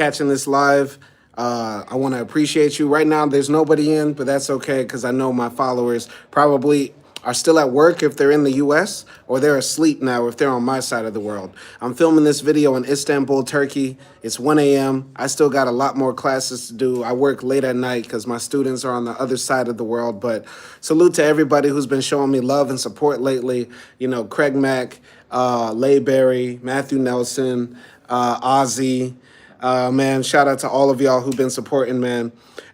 catching this live. I want to appreciate you. Right now, there's nobody in, but that's okay because I know my followers probably are still at work if they're in the US or they're asleep now if they're on my side of the world. I'm filming this video in Istanbul, Turkey. It's 1 a.m. I still got a lot more classes to do. I work late at night because my students are on the other side of the world. But salute to everybody who's been showing me love and support lately. You know, Craig Mack, Layberry, Matthew Nelson, Ozzy. Man, shout out to all of y'all who've been supporting, man.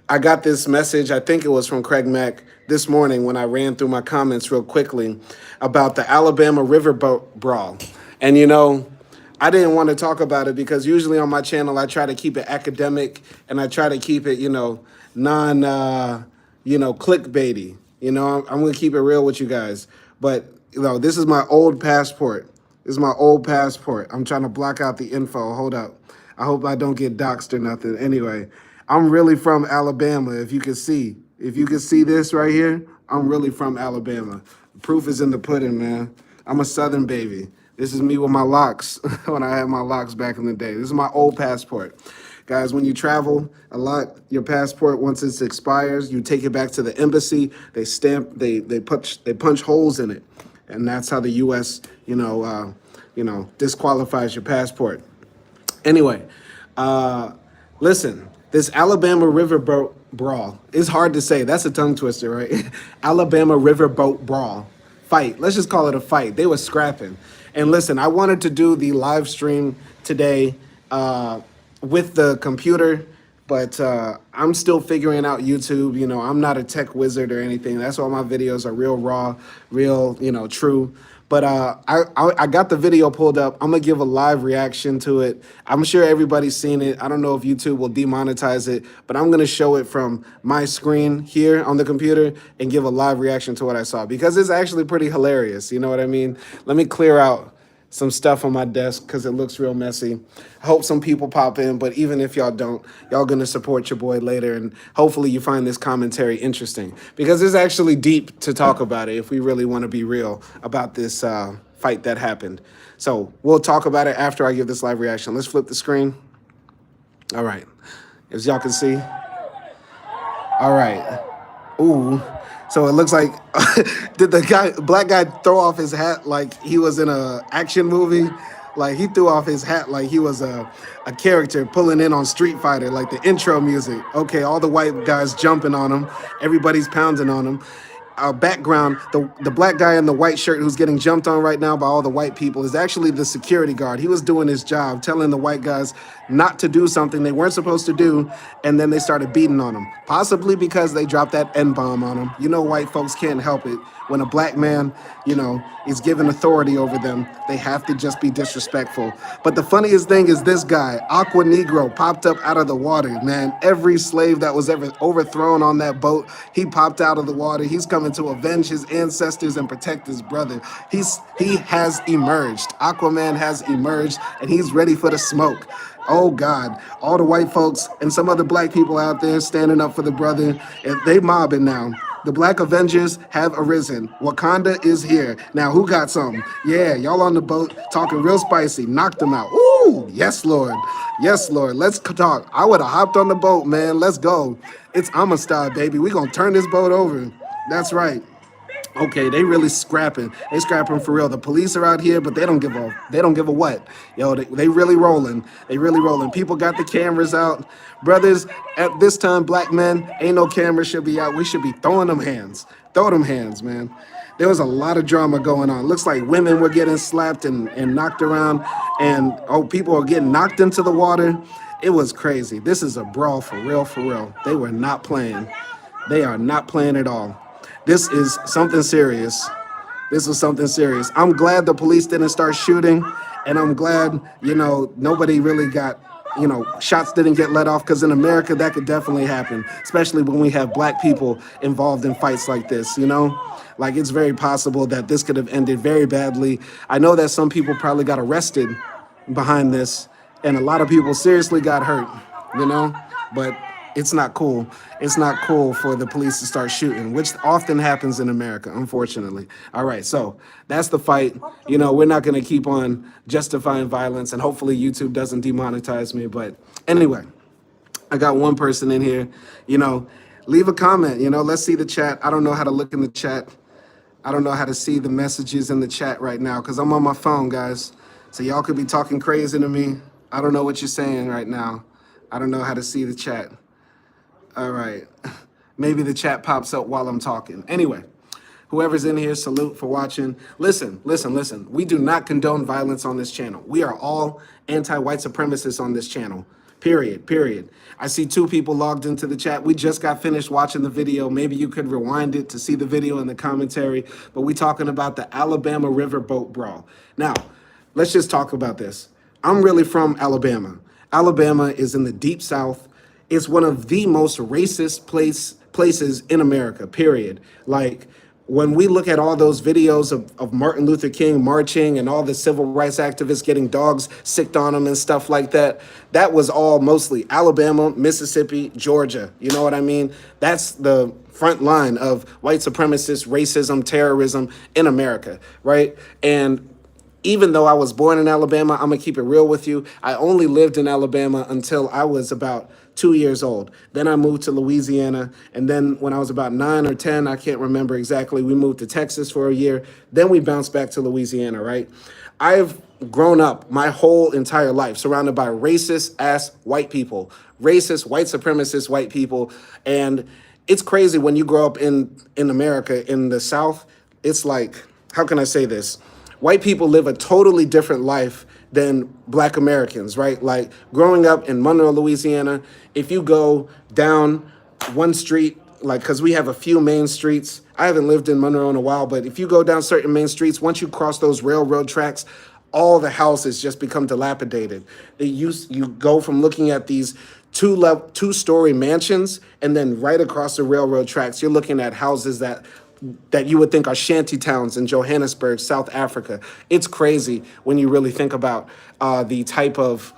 I got this message, I think it was from Craig Mack this morning when I ran through my comments real quickly about the Alabama Riverboat brawl. And you know, I didn't want to talk about it because usually on my channel I try to keep it academic and I try to keep it, non clickbaity. I'm going to keep it real with you guys. But, this is my old passport. This is my old passport. I'm trying to block out the info. Hold up. I hope I don't get doxxed or nothing. Anyway, I'm really from Alabama, if you can see. If you can see this right here, I'm really from Alabama. Proof is in the pudding, man. I'm a Southern baby. This is me with my locks when I had my locks back in the day. This is my old passport. Guys, when you travel a lot, your passport, once it expires, you take it back to the embassy. They stamp, they punch holes in it. And that's how the U.S., disqualifies your passport. Anyway, listen, this Alabama Riverboat brawl is hard to say. That's a tongue twister, right? Alabama Riverboat brawl. Fight. Let's just call it a fight. They were scrapping. And listen, I wanted to do the live stream today with the computer, but I'm still figuring out YouTube. I'm not a tech wizard or anything. That's why my videos are real raw, real, true. But I got the video pulled up. I'm going to give a live reaction to it. I'm sure everybody's seen it. I don't know if YouTube will demonetize it, but I'm going to show it from my screen here on the computer and give a live reaction to what I saw because it's actually pretty hilarious. You know what I mean? Let me clear out some stuff on my desk because it looks real messy. I hope some people pop in, but even if y'all don't, y'all gonna support your boy later, and hopefully you find this commentary interesting because it's actually deep to talk about it if we really want to be real about this fight that happened. So we'll talk about it after I give this live reaction. Let's flip the screen. All right, as y'all can see. All right. Ooh. So it looks like, did the black guy throw off his hat like he was in a action movie? Like he threw off his hat like he was a character pulling in on Street Fighter, like the intro music. Okay, all the white guys jumping on him. Everybody's pounding on him. Background, the black guy in the white shirt who's getting jumped on right now by all the white people is actually the security guard. He was doing his job, telling the white guys not to do something they weren't supposed to do, and then they started beating on him, possibly because they dropped that N-bomb on him. White folks can't help it. When a black man, is given authority over them, they have to just be disrespectful. But the funniest thing is this guy, Aqua Negro, popped up out of the water, man. Every slave that was ever overthrown on that boat, he popped out of the water. He's coming to avenge his ancestors and protect his brother. He has emerged. Aquaman has emerged, and he's ready for the smoke. Oh, God. All the white folks and some other black people out there standing up for the brother, and they mobbing now. The Black Avengers have arisen. Wakanda is here. Now, who got something? Yeah, y'all on the boat talking real spicy. Knocked them out. Ooh, yes, Lord. Yes, Lord. Let's talk. I would have hopped on the boat, man. Let's go. It's Amistad, baby. We gonna turn this boat over. That's right. Okay, they really scrapping. They scrapping for real. The police are out here, but they don't give a what. Yo, they really rolling. They really rolling. People got the cameras out. Brothers, at this time, black men, ain't no camera should be out. We should be throwing them hands. Throw them hands, man. There was a lot of drama going on. Looks like women were getting slapped and knocked around, and people are getting knocked into the water. It was crazy. This is a brawl for real, for real. They were not playing. They are not playing at all. This is something serious. This is something serious. I'm glad the police didn't start shooting, and I'm glad, nobody really got, shots didn't get let off, because in America, that could definitely happen, especially when we have black people involved in fights like this, Like, it's very possible that this could have ended very badly. I know that some people probably got arrested behind this, and a lot of people seriously got hurt, But it's not cool. It's not cool for the police to start shooting, which often happens in America, unfortunately. All right, so that's the fight. You know, we're not going to keep on justifying violence, and hopefully YouTube doesn't demonetize me. But anyway, I got one person in here. You know, leave a comment. You know, let's see the chat. I don't know how to look in the chat. I don't know how to see the messages in the chat right now because I'm on my phone, guys. So y'all could be talking crazy to me. I don't know what you're saying right now. I don't know how to see the chat. All right. Maybe the chat pops up while I'm talking. Anyway, whoever's in here, salute for watching. Listen, listen, listen. We do not condone violence on this channel. We are all anti-white supremacists on this channel. Period, period. I see two people logged into the chat. We just got finished watching the video. Maybe you could rewind it to see the video and the commentary. But we talking about the Alabama Riverboat brawl. Now, let's just talk about this. I'm really from Alabama. Alabama is in the deep South. It's one of the most racist places in America, period. Like, when we look at all those videos of Martin Luther King marching and all the civil rights activists getting dogs sicked on them and stuff like that, that was all mostly Alabama, Mississippi, Georgia. You know what I mean? That's the front line of white supremacist racism, terrorism in America, right? And even though I was born in Alabama, I'm gonna keep it real with you. I only lived in Alabama until I was about 2 years old. Then I moved to Louisiana. And then when I was about 9 or 10, I can't remember exactly, we moved to Texas for a year. Then we bounced back to Louisiana, right? I've grown up my whole entire life surrounded by racist ass white people, racist, white supremacist white people. And it's crazy when you grow up in America, in the South. It's like, how can I say this? White people live a totally different life than black Americans, right? Like growing up in Monroe, Louisiana, if you go down one street, like, cause we have a few main streets. I haven't lived in Monroe in a while, but if you go down certain main streets, once you cross those railroad tracks, all the houses just become dilapidated. You go from looking at these two-story mansions, and then right across the railroad tracks, you're looking at houses that you would think are shanty towns in Johannesburg, South Africa. It's crazy when you really think about the type of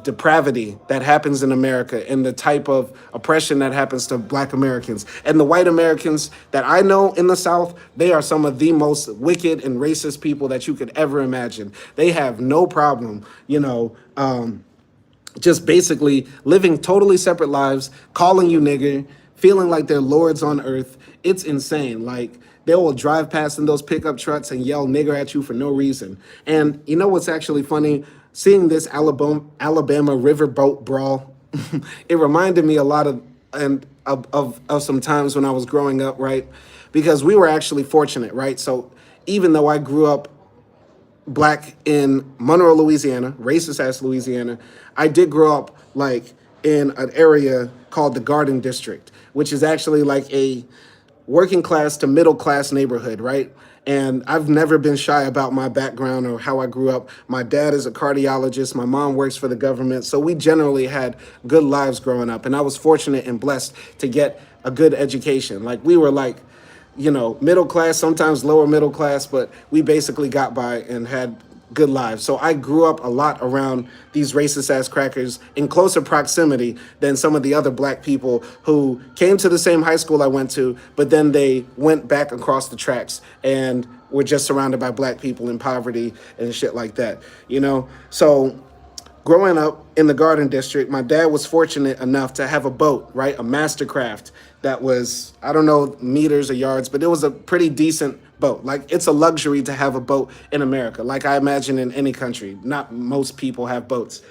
depravity that happens in America and the type of oppression that happens to black Americans. And the white Americans that I know in the South, they are some of the most wicked and racist people that you could ever imagine. They have no problem, just basically living totally separate lives, calling you nigger, feeling like they're lords on earth. It's insane. Like, they will drive past in those pickup trucks and yell nigger at you for no reason. And you know what's actually funny? Seeing this Alabama Riverboat brawl, it reminded me a lot of some times when I was growing up, right? Because we were actually fortunate, right? So even though I grew up black in Monroe, Louisiana, racist ass Louisiana, I did grow up like in an area called the Garden District, which is actually like a working class to middle class neighborhood, right? And I've never been shy about my background or how I grew up. My dad is a cardiologist. My mom works for the government. So we generally had good lives growing up. And I was fortunate and blessed to get a good education. Like, we were like, middle class, sometimes lower middle class, but we basically got by and had good lives. So I grew up a lot around these racist ass crackers in closer proximity than some of the other black people who came to the same high school I went to, but then they went back across the tracks and were just surrounded by black people in poverty and shit like that, So growing up in the Garden District, my dad was fortunate enough to have a boat, right? A Mastercraft that was, I don't know, meters or yards, but it was a pretty decent boat. Like, it's a luxury to have a boat in America. Like, I imagine in any country, not most people have boats.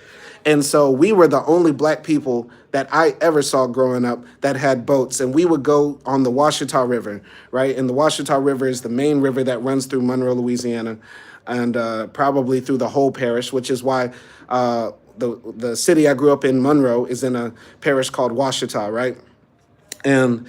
And so we were the only black people that I ever saw growing up that had boats. And we would go on the Washita River, right? And the Washita River is the main river that runs through Monroe, Louisiana, and probably through the whole parish, which is why the city I grew up in, Monroe, is in a parish called Washita, right? And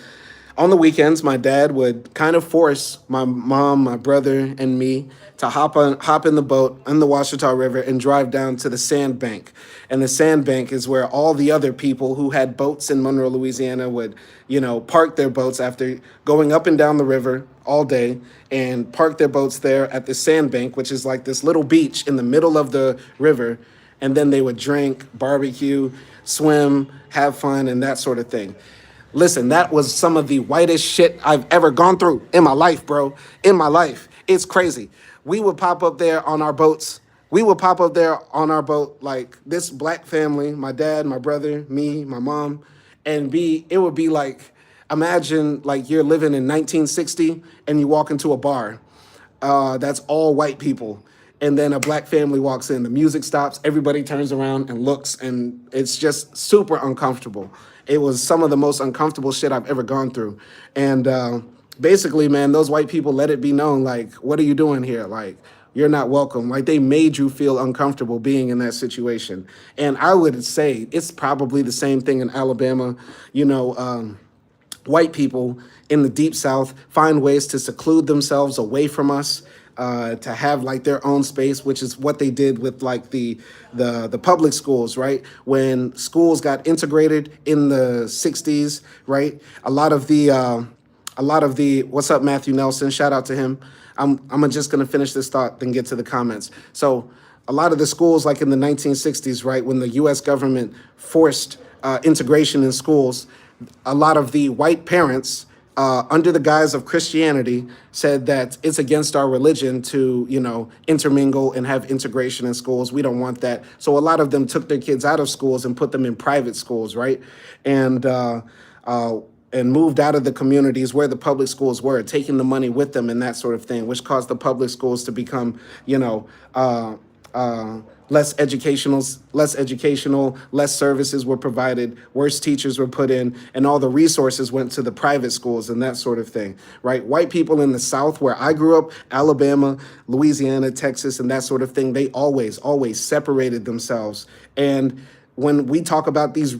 on the weekends, my dad would kind of force my mom, my brother, and me to hop in the boat in the Washita River and drive down to the sandbank. And the sandbank is where all the other people who had boats in Monroe, Louisiana would, park their boats after going up and down the river all day and park their boats there at the sandbank, which is like this little beach in the middle of the river. and then they would drink, barbecue, swim, have fun, and that sort of thing. Listen, that was some of the whitest shit I've ever gone through in my life, bro. In my life. It's crazy. We would pop up there on our boats. We would pop up there on our boat, like this black family, my dad, my brother, me, my mom, and it would be like, imagine like you're living in 1960 and you walk into a bar that's all white people. And then a black family walks in, the music stops, everybody turns around and looks, and it's just super uncomfortable. It was some of the most uncomfortable shit I've ever gone through. And basically, man, those white people let it be known, like, what are you doing here? Like, you're not welcome. Like, they made you feel uncomfortable being in that situation. And I would say it's probably the same thing in Alabama. You know, white people in the deep south find ways to seclude themselves away from us, to have like their own space, which is what they did with like the public schools, right? When schools got integrated in the 60s, right? A lot of the what's up, Matthew Nelson, shout out to him. I'm just gonna finish this thought, then get to the comments. So a lot of the schools, like in the 1960s, right, when the US government forced integration in schools, a lot of the white parents, under the guise of Christianity, said that it's against our religion to, intermingle and have integration in schools. We don't want that. So a lot of them took their kids out of schools and put them in private schools, right? And moved out of the communities where the public schools were, taking the money with them and that sort of thing, which caused the public schools to become, less educational, less services were provided, worse teachers were put in, and all the resources went to the private schools and that sort of thing, right? White people in the South, where I grew up, Alabama, Louisiana, Texas, and that sort of thing, they always separated themselves. And when we talk about these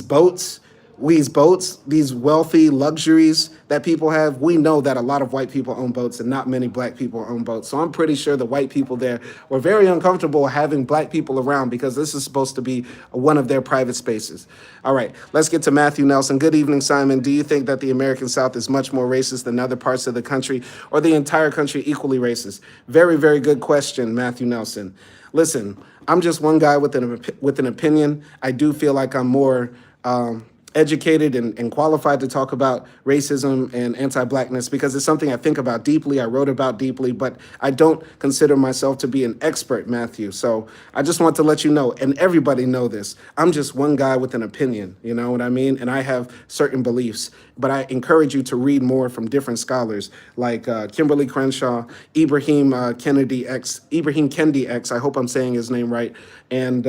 boats, these wealthy luxuries that people have, we know that a lot of white people own boats and not many black people own boats. So I'm pretty sure the white people there were very uncomfortable having black people around, because this is supposed to be one of their private spaces. All right, let's get to Matthew Nelson. Good evening, Simon. Do you think that the American South is much more racist than other parts of the country, or the entire country equally racist? Very, very good question, Matthew Nelson. Listen, I'm just one guy with an opinion. I do feel like I'm more educated and qualified to talk about racism and anti-blackness, because it's something I think about deeply, I wrote about deeply, but I don't consider myself to be an expert, Matthew. So I just want to let you know, and everybody know this, I'm just one guy with an opinion, you know what I mean? And I have certain beliefs, but I encourage you to read more from different scholars like Kimberly Crenshaw, Ibrahim Kendi X, I hope I'm saying his name right, and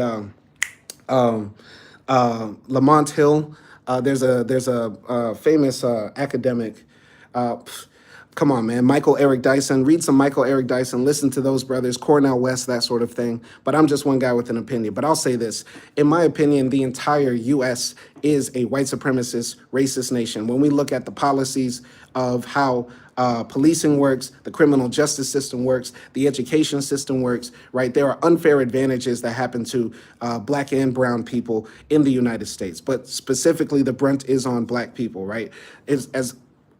Lamont Hill. There's a famous academic. Come on, man. Michael Eric Dyson. Read some Michael Eric Dyson. Listen to those brothers, Cornell West, that sort of thing. But I'm just one guy with an opinion. But I'll say this. In my opinion, the entire U.S. is a white supremacist, racist nation. When we look at the policies of how policing works, the criminal justice system works, the education system works, right? There are unfair advantages that happen to black and brown people in the United States, but specifically the brunt is on black people, right? As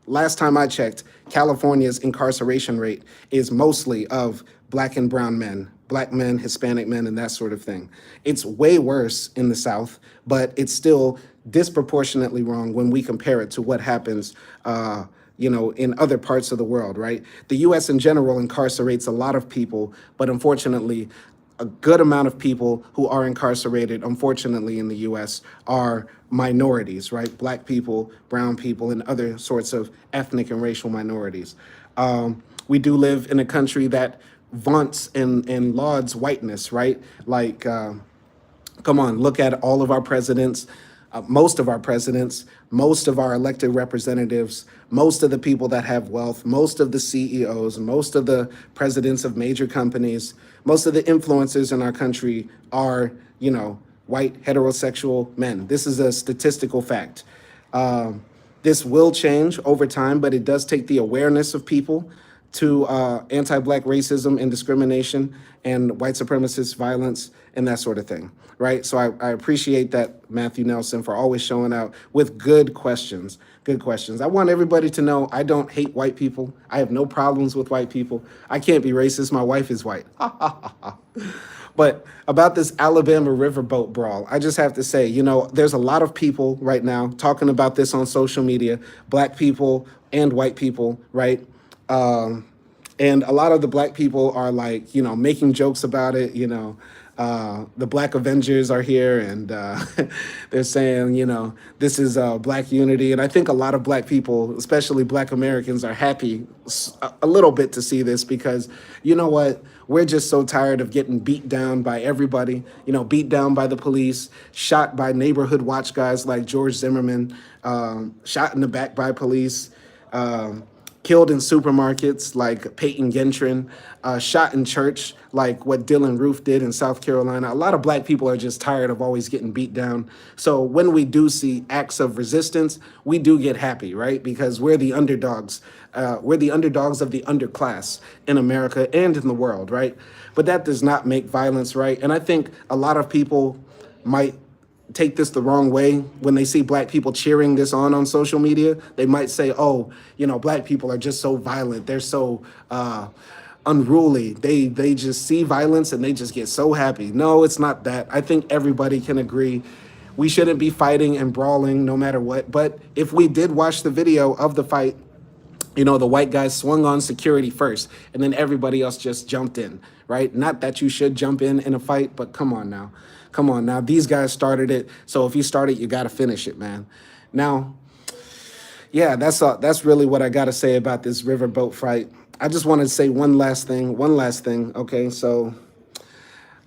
last time I checked, California's incarceration rate is mostly of black and brown men, black men, Hispanic men, and that sort of thing. It's way worse in the South, but it's still disproportionately wrong when we compare it to what happens in other parts of the world, right? The U.S. in general incarcerates a lot of people, but unfortunately, a good amount of people who are incarcerated, unfortunately, in the U.S. are minorities, right? Black people, brown people, and other sorts of ethnic and racial minorities. We do live in a country that vaunts and lauds whiteness, right? Like, come on, look at all of our presidents. Most of our presidents, most of our elected representatives, most of the people that have wealth, most of the CEOs, most of the presidents of major companies, most of the influencers in our country are, white heterosexual men. This is a statistical fact. This will change over time, but it does take the awareness of people to anti-black racism and discrimination and white supremacist violence and that sort of thing, right? So I appreciate that, Matthew Nelson, for always showing out with good questions. Good questions. I want everybody to know I don't hate white people. I have no problems with white people. I can't be racist. My wife is white. But about this Alabama Riverboat brawl, I just have to say, there's a lot of people right now talking about this on social media, black people and white people, right? And a lot of the black people are like, making jokes about it, the Black Avengers are here and they're saying, this is black unity. And I think a lot of black people, especially black Americans, are happy a little bit to see this because you know what? We're just so tired of getting beat down by everybody, beat down by the police, shot by neighborhood watch guys like George Zimmerman, shot in the back by police, killed in supermarkets like Peyton Gentrin, shot in church like what Dylan Roof did in South Carolina. A lot of black people are just tired of always getting beat down. So when we do see acts of resistance, we do get happy, right? Because we're the underdogs. We're the underdogs of the underclass in America and in the world, right? But that does not make violence right. And I think a lot of people might take this the wrong way when they see black people cheering this on social media. They might say, oh, black people are just so violent. They're so unruly. They just see violence and they just get so happy. No, it's not that. I think everybody can agree we shouldn't be fighting and brawling no matter what. But if we did watch the video of the fight, the white guys swung on security first and then everybody else just jumped in, right? Not that you should jump in a fight, but come on now. Come on now. These guys started it. So if you start it, you got to finish it, man. Now, yeah, that's really what I got to say about this riverboat fight. I just want to say one last thing. Okay, so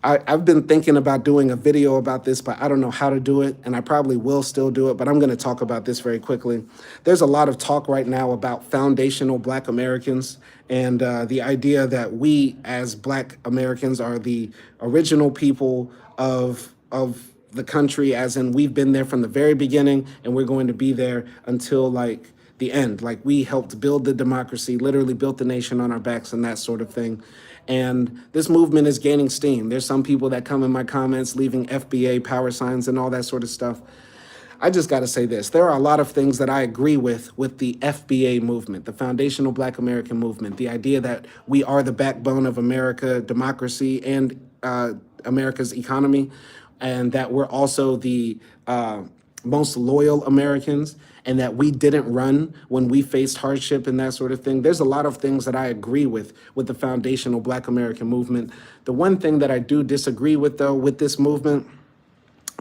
I've been thinking about doing a video about this, but I don't know how to do it, and I probably will still do it, but I'm going to talk about this very quickly. There's a lot of talk right now about foundational black Americans and the idea that we as black Americans are the original people of the country, as in we've been there from the very beginning and we're going to be there until like the end. Like we helped build the democracy, literally built the nation on our backs and that sort of thing. And this movement is gaining steam. There's some people that come in my comments leaving FBA power signs and all that sort of stuff. I just got to say this. There are a lot of things that I agree with the FBA movement, the Foundational Black American Movement, the idea that we are the backbone of America, democracy, and America's economy, and that we're also the most loyal Americans, and that we didn't run when we faced hardship and that sort of thing. There's a lot of things that I agree with the Foundational Black American Movement. The one thing that I do disagree with, though, with this movement,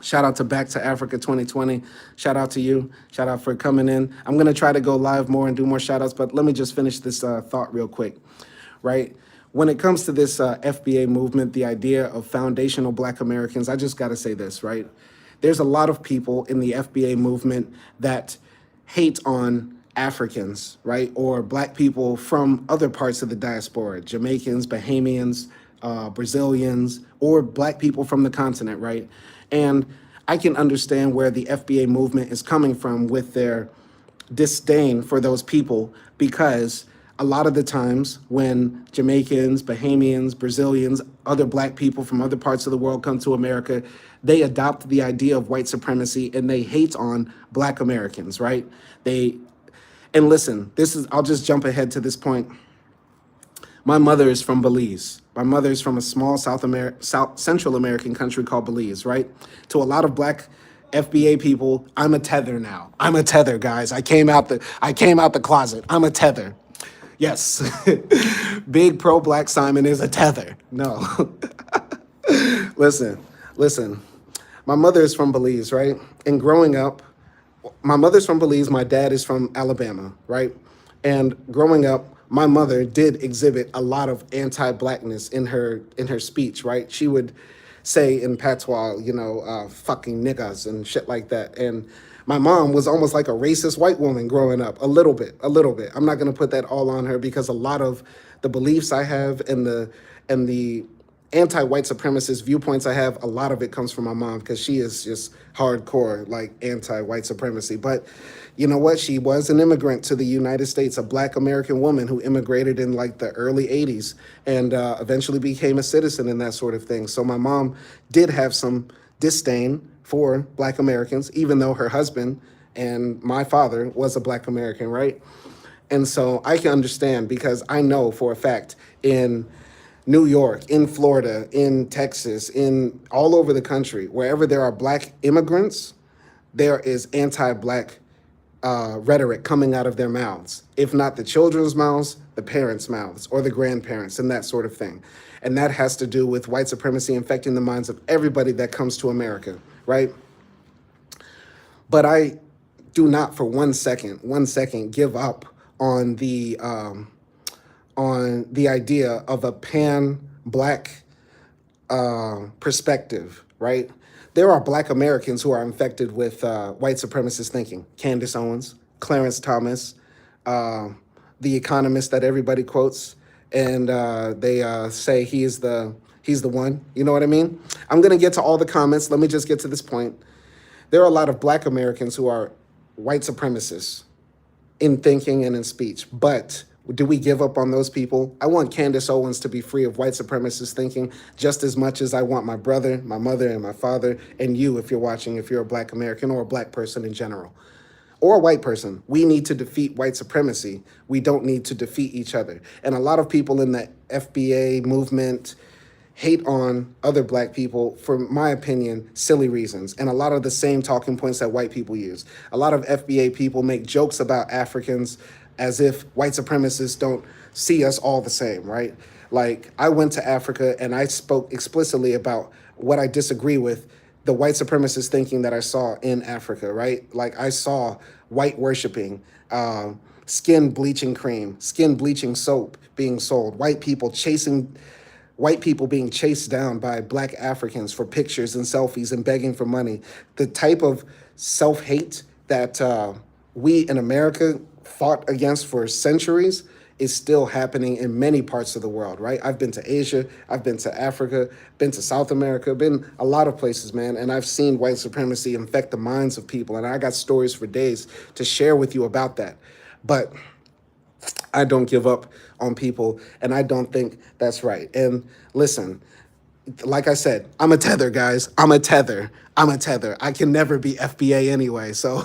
shout out to Back to Africa 2020. Shout out to you. Shout out for coming in. I'm going to try to go live more and do more shout outs, but let me just finish this thought real quick, right? When it comes to this FBA movement, the idea of foundational black Americans, I just got to say this, right? There's a lot of people in the FBA movement that hate on Africans, right? Or black people from other parts of the diaspora, Jamaicans, Bahamians, Brazilians, or black people from the continent, right? And I can understand where the FBA movement is coming from with their disdain for those people, because a lot of the times when Jamaicans, Bahamians, Brazilians, other black people from other parts of the world come to America, they adopt the idea of white supremacy and they hate on black Americans, right? And listen, I'll just jump ahead to this point. My mother is from Belize. My mother is from a small Central American country called Belize, right? To a lot of black FBA people, I'm a tether now. I'm a tether, guys. I came out the closet. I'm a tether. Yes. Big pro-black Simon is a tether. No. Listen. My mother is from Belize, right? And growing up, my mother's from Belize, my dad is from Alabama, right? And growing up, my mother did exhibit a lot of anti-blackness in her speech, right? She would say in patois, fucking niggas and shit like that. And my mom was almost like a racist white woman growing up, a little bit. I'm not going to put that all on her, because a lot of the beliefs I have and the anti-white supremacist viewpoints I have, a lot of it comes from my mom because she is just hardcore like anti-white supremacy. But you know what? She was an immigrant to the United States, a black American woman who immigrated in like the early 80s and eventually became a citizen and that sort of thing. So my mom did have some disdain for black Americans, even though her husband and my father was a black American, right? And so I can understand because I know for a fact in New York, in Florida, in Texas, in all over the country, wherever there are black immigrants, there is anti-black rhetoric coming out of their mouths. If not the children's mouths, the parents' mouths or the grandparents and that sort of thing. And that has to do with white supremacy infecting the minds of everybody that comes to America, right? But I do not for 1 second give up on the idea of a pan-black perspective, right? There are black Americans who are infected with white supremacist thinking. Candace Owens, Clarence Thomas, the economist that everybody quotes, and they say he's the one. You know what I mean? I'm gonna get to all the comments. Let me just get to this point. There are a lot of black Americans who are white supremacists in thinking and in speech, but do we give up on those people? I want Candace Owens to be free of white supremacist thinking just as much as I want my brother, my mother, and my father, and you, if you're watching, if you're a black American or a black person in general, or a white person. We need to defeat white supremacy. We don't need to defeat each other. And a lot of people in the FBA movement hate on other black people for, my opinion, silly reasons. And a lot of the same talking points that white people use. A lot of FBA people make jokes about Africans as if white supremacists don't see us all the same, right? Like, I went to Africa and I spoke explicitly about what I disagree with the white supremacist thinking that I saw in Africa, right? Like, I saw white worshiping, skin bleaching cream, skin bleaching soap being sold, white people being chased down by black Africans for pictures and selfies and begging for money. The type of self-hate that we in America fought against for centuries is still happening in many parts of the world, right? I've been to Asia, I've been to Africa, been to South America, been a lot of places, man, and I've seen white supremacy infect the minds of people, and I got stories for days to share with you about that. But I don't give up on people, and I don't think that's right. And listen, like I said, I'm a tether, guys. I'm a tether. I can never be FBA anyway, so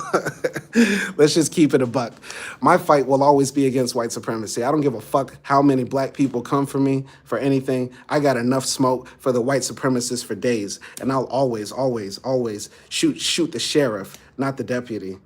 let's just keep it a buck. My fight will always be against white supremacy. I don't give a fuck how many black people come for me for anything. I got enough smoke for the white supremacists for days, and I'll always shoot the sheriff, not the deputy.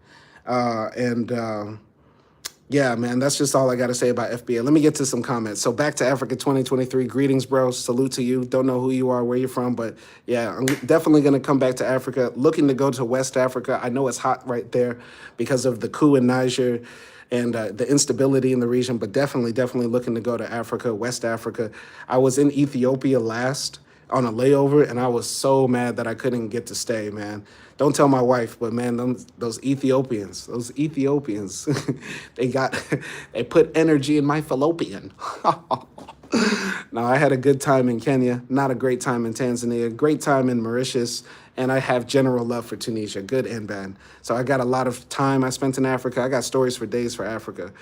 Yeah, man, that's just all I got to say about FBA. Let me get to some comments. So back to Africa 2023. Greetings, bro. Salute to you. Don't know who you are, where you're from, but yeah, I'm definitely going to come back to Africa. Looking to go to West Africa. I know it's hot right there because of the coup in Niger and the instability in the region, but definitely looking to go to Africa, West Africa. I was in Ethiopia last on a layover, and I was so mad that I couldn't get to stay, man. Don't tell my wife, but man, those Ethiopians, they put energy in my fallopian. No, I had a good time in Kenya, not a great time in Tanzania, great time in Mauritius, and I have general love for Tunisia, good and bad. So I got a lot of time I spent in Africa. I got stories for days for Africa.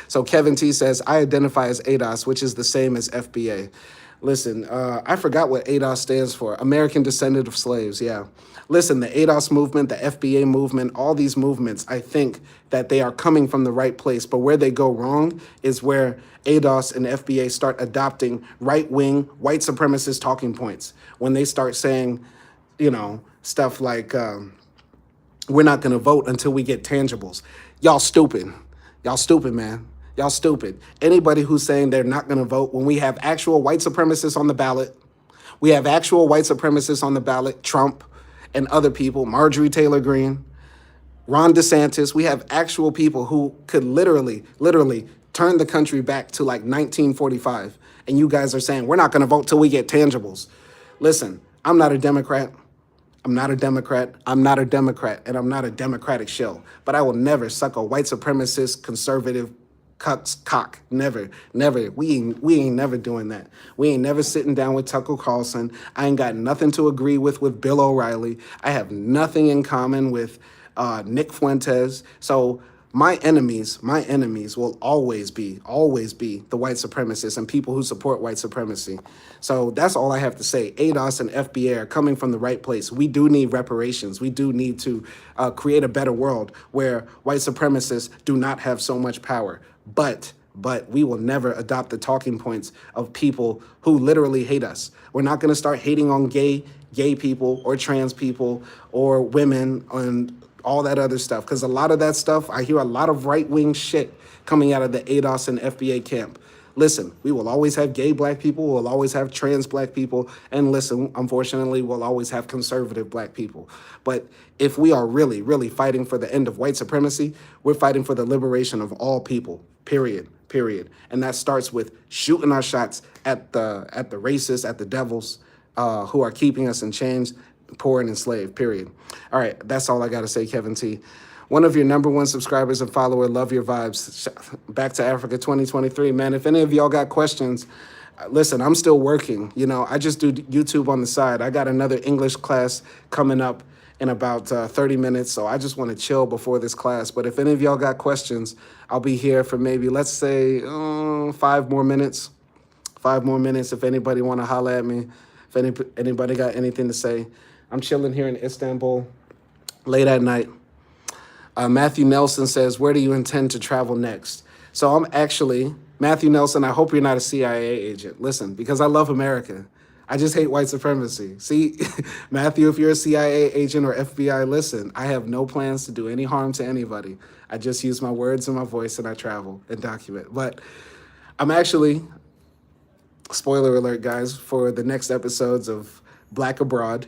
So Kevin T says, I identify as ADOS, which is the same as FBA. Listen, I forgot what ADOS stands for. American Descendant of Slaves, yeah. Listen, the ADOS movement, the FBA movement, all these movements, I think that they are coming from the right place. But where they go wrong is where ADOS and FBA start adopting right-wing, white supremacist talking points. When they start saying, you know, stuff like, we're not going to vote until we get tangibles. Y'all stupid. Y'all stupid, man. Y'all stupid. Anybody who's saying they're not going to vote when we have actual white supremacists on the ballot, we have actual white supremacists on the ballot, Trump and other people, Marjorie Taylor Greene, Ron DeSantis. We have actual people who could literally turn the country back to like 1945. And you guys are saying, we're not going to vote till we get tangibles. Listen, I'm not a Democrat. I'm not a Democrat, and I'm not a Democratic shill. But I will never suck a white supremacist, conservative cock. Never, never. We ain't never doing that. We ain't never sitting down with Tucker Carlson. I ain't got nothing to agree with Bill O'Reilly. I have nothing in common with Nick Fuentes. So my enemies will always be the white supremacists and people who support white supremacy. So that's all I have to say. ADOS and FBA are coming from the right place. We do need reparations. We do need to create a better world where white supremacists do not have so much power. But we will never adopt the talking points of people who literally hate us. We're not going to start hating on gay people or trans people or women and all that other stuff. Because a lot of that stuff, I hear a lot of right-wing shit coming out of the ADOS and FBA camp. Listen, we will always have gay black people, we'll always have trans black people, and listen, unfortunately, we'll always have conservative black people. But if we are really, really fighting for the end of white supremacy, we're fighting for the liberation of all people, period. And that starts with shooting our shots at the racists, at the devils who are keeping us in chains, poor and enslaved, period. All right, that's all I got to say, Kevin T. One of your #1 subscribers and follower, love your vibes. Back to Africa 2023, man. If any of y'all got questions, listen, I'm still working. You know, I just do YouTube on the side. I got another English class coming up in about 30 minutes, so I just want to chill before this class. But if any of y'all got questions, I'll be here for maybe, let's say, 5 more minutes. 5 more minutes if anybody want to holler at me. If anybody got anything to say. I'm chilling here in Istanbul late at night. Matthew Nelson says, where do you intend to travel next? So I'm actually, Matthew Nelson, I hope you're not a CIA agent. Listen, because I love America. I just hate white supremacy. See, Matthew, if you're a CIA agent or FBI, listen, I have no plans to do any harm to anybody. I just use my words and my voice and I travel and document. But I'm actually, spoiler alert, guys, for the next episodes of Black Abroad,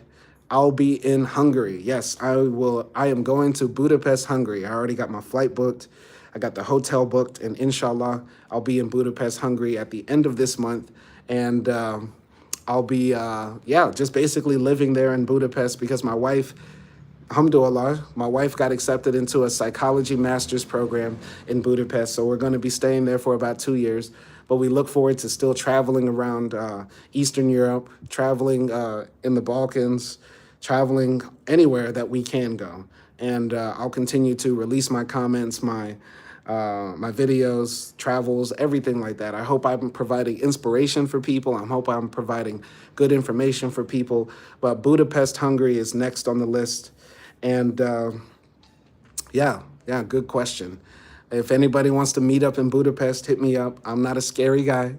I'll be in Hungary. Yes, I am going to Budapest, Hungary. I already got my flight booked. I got the hotel booked, and inshallah, I'll be in Budapest, Hungary at the end of this month. And I'll be, just basically living there in Budapest because my wife, alhamdulillah, my wife got accepted into a psychology master's program in Budapest. So we're going to be staying there for about 2 years. But we look forward to still traveling around Eastern Europe, traveling in the Balkans, traveling anywhere that we can go. And I'll continue to release my comments, my videos, travels, everything like that. I hope I'm providing inspiration for people. I hope I'm providing good information for people. But Budapest, Hungary is next on the list. And good question. If anybody wants to meet up in Budapest, hit me up. I'm not a scary guy.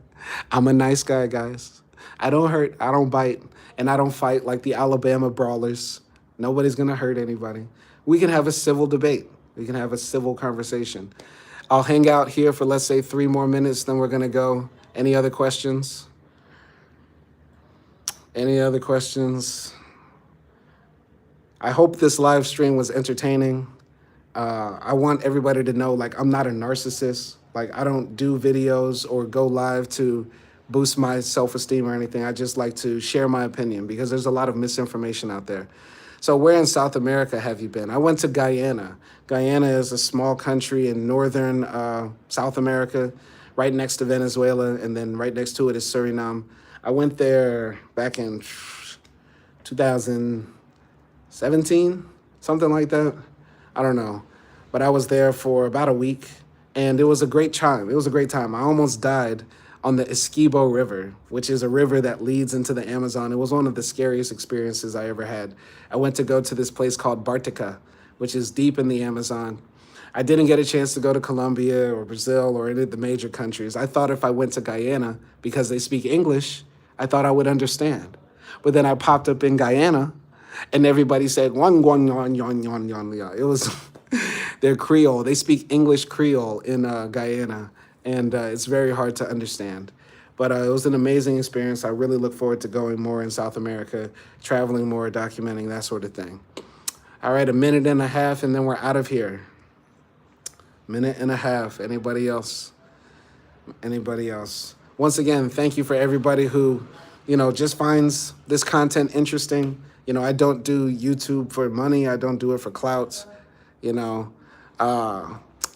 I'm a nice guy, guys. I don't hurt, I don't bite, and I don't fight like the Alabama brawlers. Nobody's going to hurt anybody. We can have a civil debate. We can have a civil conversation. I'll hang out here for, let's say, 3 more minutes, then we're going to go. Any other questions? Any other questions? I hope this live stream was entertaining. I want everybody to know, like, I'm not a narcissist. Like, I don't do videos or go live to boost my self-esteem or anything. I just like to share my opinion because there's a lot of misinformation out there. So where in South America have you been? I went to Guyana. Guyana is a small country in northern South America, right next to Venezuela, and then right next to it is Suriname. I went there back in 2017, something like that. I don't know. But I was there for about a week, and it was a great time. It was a great time. I almost died on the Essequibo River, which is a river that leads into the Amazon. It was one of the scariest experiences I ever had. I went to go to this place called Bartica, which is deep in the Amazon. I didn't get a chance to go to Colombia or Brazil or any of the major countries. I thought if I went to Guyana, because they speak English, I thought I would understand. But then I popped up in Guyana, and everybody said, "Wan guan yon yon yon yon." It was their Creole. They speak English Creole in Guyana, and it's very hard to understand. But it was an amazing experience. I really look forward to going more in South America, traveling more, documenting, that sort of thing. All right, 1.5 minutes, and then we're out of here. 1.5 minutes. Anybody else? Anybody else? Once again, thank you for everybody who, just finds this content interesting. I don't do YouTube for money. I don't do it for clout.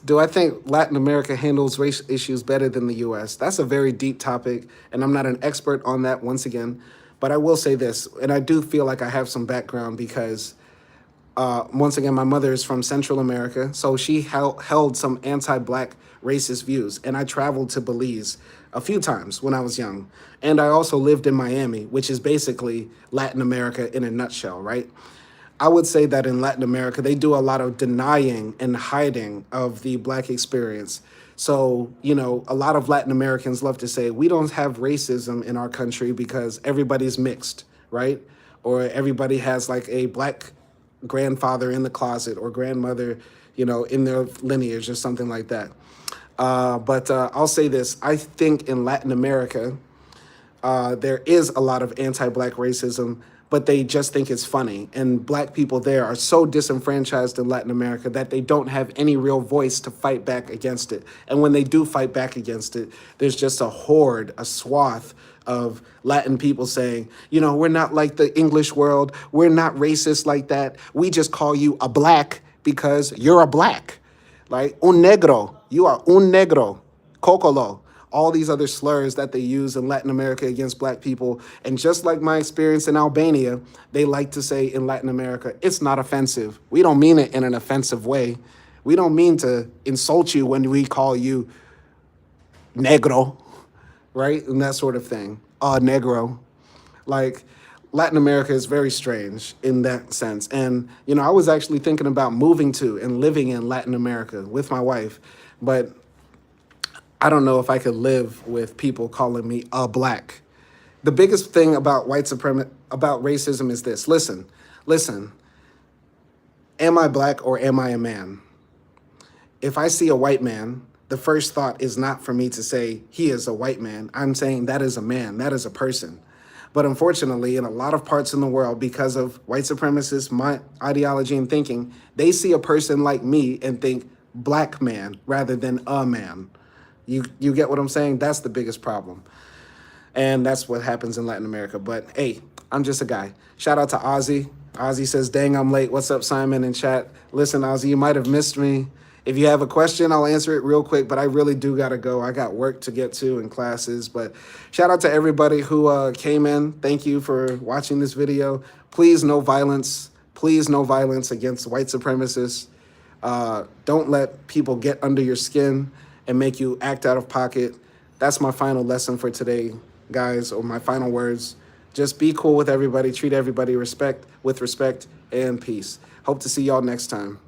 Do I think Latin America handles race issues better than the US? That's a very deep topic, and I'm not an expert on that once again. But I will say this, and I do feel like I have some background because, once again, my mother is from Central America, so she held some anti black racist views. And I traveled to Belize a few times when I was young. And I also lived in Miami, which is basically Latin America in a nutshell, right? I would say that in Latin America, they do a lot of denying and hiding of the black experience. So, a lot of Latin Americans love to say, we don't have racism in our country because everybody's mixed, right? Or everybody has like a black grandfather in the closet or grandmother, in their lineage or something like that. But I'll say this. I think in Latin America, there is a lot of anti-black racism, but they just think it's funny. And black people there are so disenfranchised in Latin America that they don't have any real voice to fight back against it. And when they do fight back against it, there's just a horde, a swath of Latin people saying, we're not like the English world. We're not racist like that. We just call you a black because you're a black. Like, un negro. You are un negro. Cocolo. All these other slurs that they use in Latin America against black people. And just like my experience in Albania, they like to say in Latin America, it's not offensive. We don't mean it in an offensive way. We don't mean to insult you when we call you negro, right? And that sort of thing. Negro. Like, Latin America is very strange in that sense. And, I was actually thinking about moving to and living in Latin America with my wife. But I don't know if I could live with people calling me a black. The biggest thing about about racism is this. Listen. Am I black or am I a man? If I see a white man, the first thought is not for me to say he is a white man. I'm saying that is a man, that is a person. But unfortunately, in a lot of parts in the world, because of white supremacist ideology and thinking, they see a person like me and think black man rather than a man. You get what I'm saying? That's the biggest problem. And that's what happens in Latin America. But hey, I'm just a guy. Shout out to Ozzy. Ozzy says, dang, I'm late. What's up, Simon, in chat? Listen, Ozzy, you might have missed me. If you have a question, I'll answer it real quick, but I really do got to go. I got work to get to and classes. But shout out to everybody who came in. Thank you for watching this video. Please, no violence. Please, no violence against white supremacists. Don't let people get under your skin and make you act out of pocket. That's my final lesson for today, guys, or my final words. Just be cool with everybody, treat everybody with respect, and peace. Hope to see y'all next time.